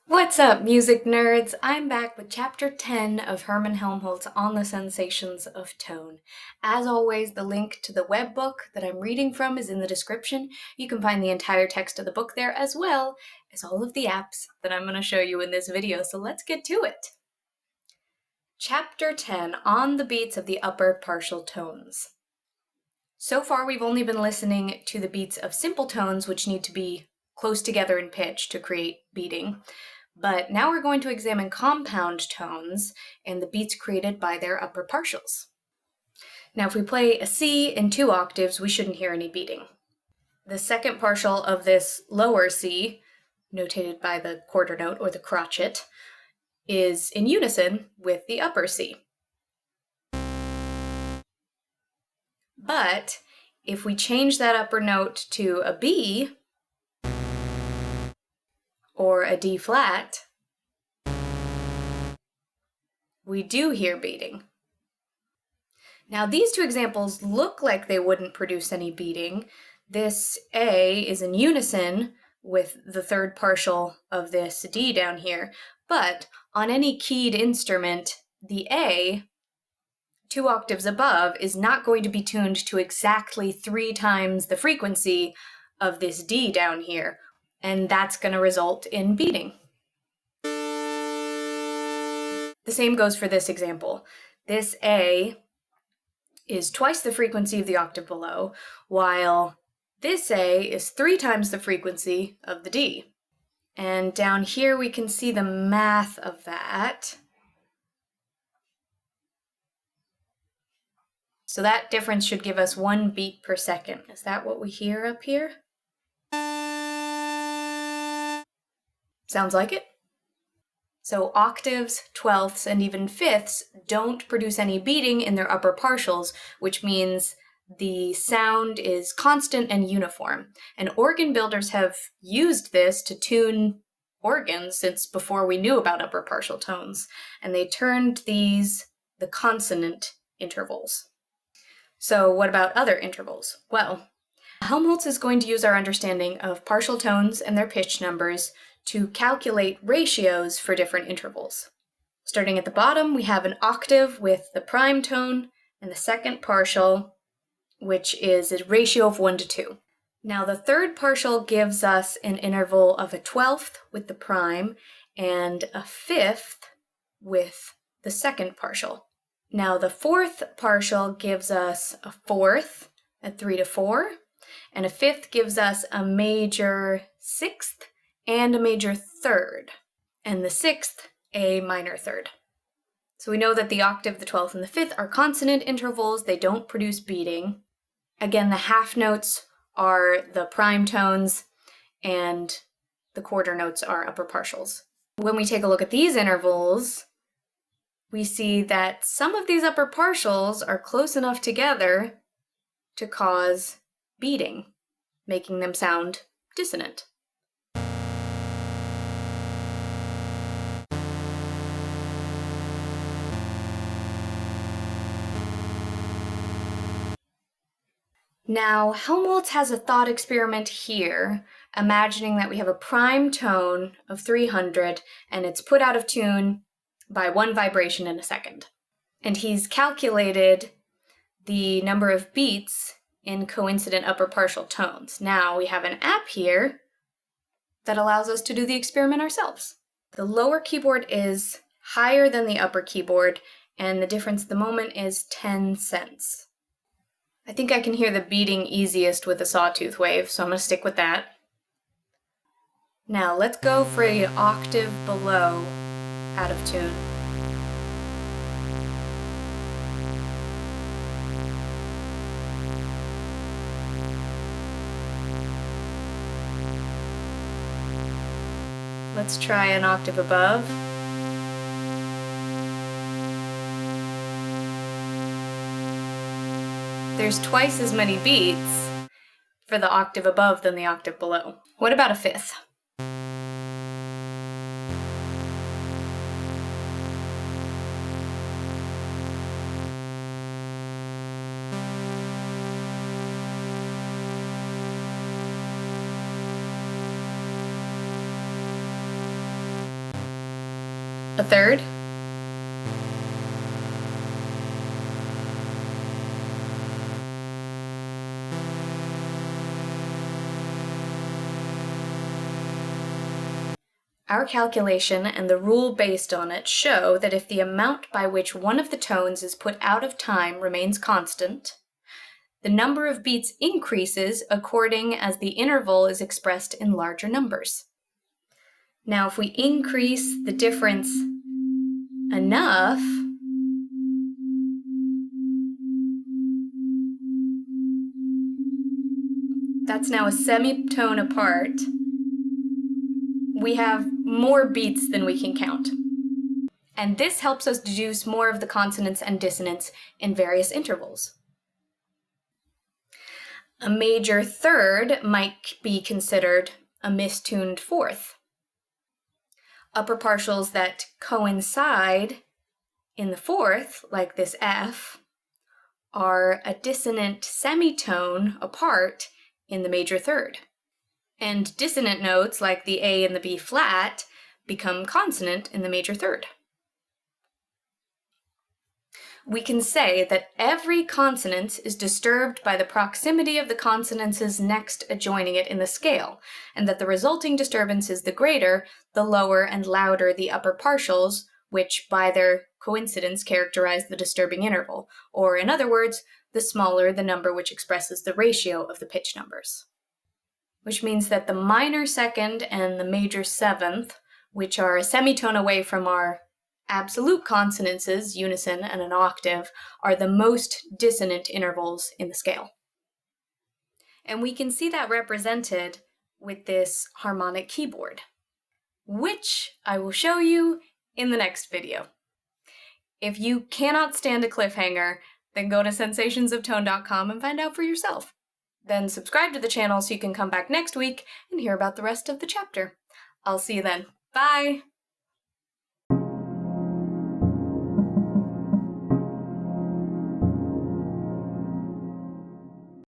What's up, music nerds? I'm back with Chapter 10 of Hermann Helmholtz on the sensations of tone. As always, the link to the webbook that I'm reading from is in the description. You can find the entire text of the book there, as well as all of the apps that I'm going to show you in this video, so let's get to it. Chapter 10, on the beats of the upper partial tones. So far, we've only been listening to the beats of simple tones, which need to be close together in pitch to create beating. But now we're going to examine compound tones and the beats created by their upper partials. Now, if we play a C in 2 octaves, we shouldn't hear any beating. The second partial of this lower C, notated by the quarter note or the crotchet, is in unison with the upper C. But if we change that upper note to a B, or a D flat, we do hear beating. Now, these 2 examples look like they wouldn't produce any beating. This A is in unison with the third partial of this D down here, but on any keyed instrument, the A, 2 octaves above, is not going to be tuned to exactly 3 times the frequency of this D down here, and that's going to result in beating. The same goes for this example. This A is twice the frequency of the octave below, while this A is 3 times the frequency of the D. And down here we can see the math of that. So that difference should give us 1 beat per second. Is that what we hear up here? Sounds like it. So octaves, twelfths, and even fifths don't produce any beating in their upper partials, which means the sound is constant and uniform. And organ builders have used this to tune organs since before we knew about upper partial tones, and they termed these the consonant intervals. So what about other intervals? Well, Helmholtz is going to use our understanding of partial tones and their pitch numbers to calculate ratios for different intervals. Starting at the bottom, we have an octave with the prime tone and the second partial, which is a ratio of 1 to 2. Now, the third partial gives us an interval of a 12th with the prime and a 5th with the second partial. Now, the fourth partial gives us a 4th at 3 to 4, and a 5th gives us a major 6th and a major 3rd, and the 6th, a minor 3rd. So we know that the octave, the 12th, and the 5th are consonant intervals. They don't produce beating. Again, the half notes are the prime tones, and the quarter notes are upper partials. When we take a look at these intervals, we see that some of these upper partials are close enough together to cause beating, making them sound dissonant. Now, Helmholtz has a thought experiment here, imagining that we have a prime tone of 300 and it's put out of tune by 1 vibration in a second. And he's calculated the number of beats in coincident upper partial tones. Now, we have an app here that allows us to do the experiment ourselves. The lower keyboard is higher than the upper keyboard, and the difference at the moment is 10 cents. I think I can hear the beating easiest with a sawtooth wave, so I'm going to stick with that. Now, let's go for an octave below out of tune. Let's try an octave above. There's twice as many beats for the octave above than the octave below. What about a 5th? A third. Our calculation and the rule based on it show that if the amount by which one of the tones is put out of time remains constant, the number of beats increases according as the interval is expressed in larger numbers. Now, if we increase the difference enough, that's now a semitone apart, we have more beats than we can count. And this helps us deduce more of the consonants and dissonants in various intervals. A major third might be considered a mistuned fourth. Upper partials that coincide in the fourth, like this F, are a dissonant semitone apart in the major third. And dissonant notes, like the A and the B flat, become consonant in the major third. We can say that every consonant is disturbed by the proximity of the consonants next adjoining it in the scale, and that the resulting disturbance is the greater, the lower and louder the upper partials, which by their coincidence characterize the disturbing interval, or in other words, the smaller the number which expresses the ratio of the pitch numbers. Which means that the minor second and the major seventh, which are a semitone away from our absolute consonants, unison and an octave, are the most dissonant intervals in the scale. And we can see that represented with this harmonic keyboard, which I will show you in the next video. If you cannot stand a cliffhanger, then go to sensationsoftone.com and find out for yourself. Then subscribe to the channel so you can come back next week and hear about the rest of the chapter. I'll see you then. Bye!